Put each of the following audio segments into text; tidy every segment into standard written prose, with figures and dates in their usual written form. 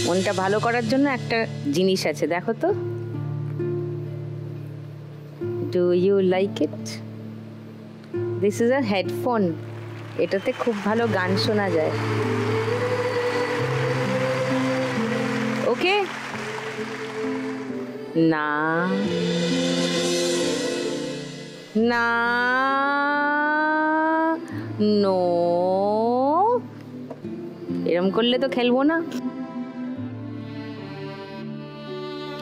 মনটা ভালো করার জন্য একটা জিনিস আছে, দেখো তো। Do you like it? This is a headphone. এটাতে খুব ভালো গান শোনা যায়। ওকে? না না, নো, এরম করলে তো খেলবো না।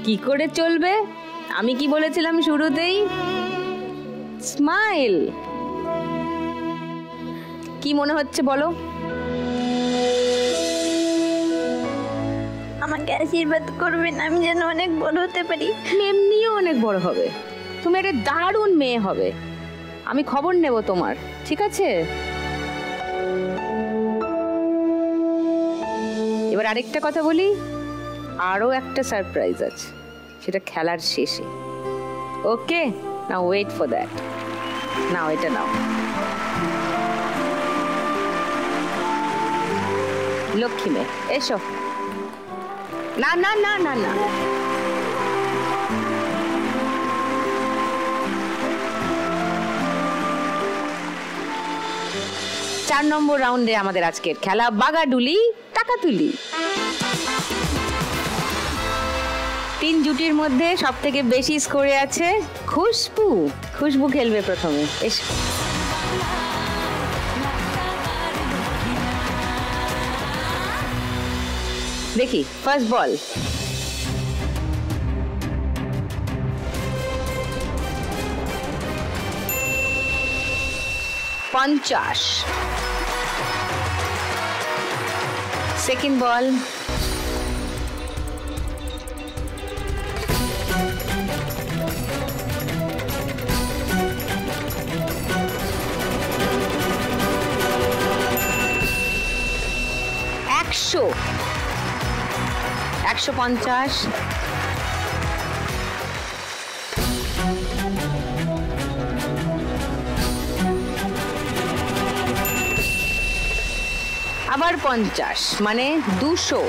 কি করে চলবে? আমি কি বলেছিলাম শুরুতেই? স্মাইল। কি মনে হচ্ছে বলো? আমাকে আশীর্বাদ করবেন, আমি যেন অনেক বড় হতে পারি। এমনিও অনেক বড় হবে, তুমি একটা দারুণ মেয়ে হবে। আমি খবর নেব তোমার, ঠিক আছে? এবার আরেকটা কথা বলি, আরো একটা সারপ্রাইজ আছে, সেটা খেলার শেষে। ওকে, নাও ওয়েট ফর দ্যাট। নাও এটা নাও। লক্ষ্মী মেয়ে, এসো। না না না না না, 4 নম্বর রাউন্ডে আমাদের আজকের খেলা বাগাডুলি টাকাতুলি। 3 জুটির মধ্যে সব থেকে বেশি স্কোরে আছে খুশবু। খুশবু খেলবে প্রথমে, এসো। দেখি ফার্স্ট বল। $50। সেকেন্ড বল। $150। আবার 50, মানে 200।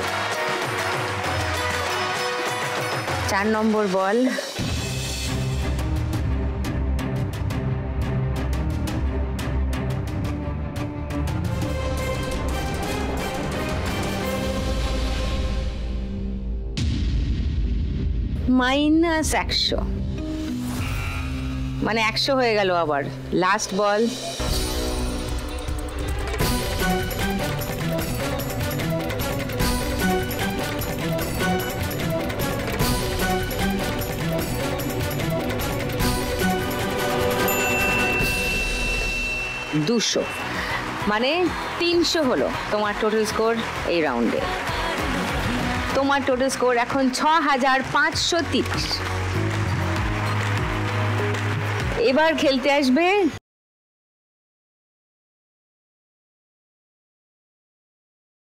4 নম্বর বল। -100, মানে 100 হয়ে গেল আবার। লাস্ট বল। $200, মানে 300 হলো তোমার টোটাল স্কোর এই রাউন্ডে। তোমার টোটাল স্কোর এখন 6530। এবার খেলতে আসবে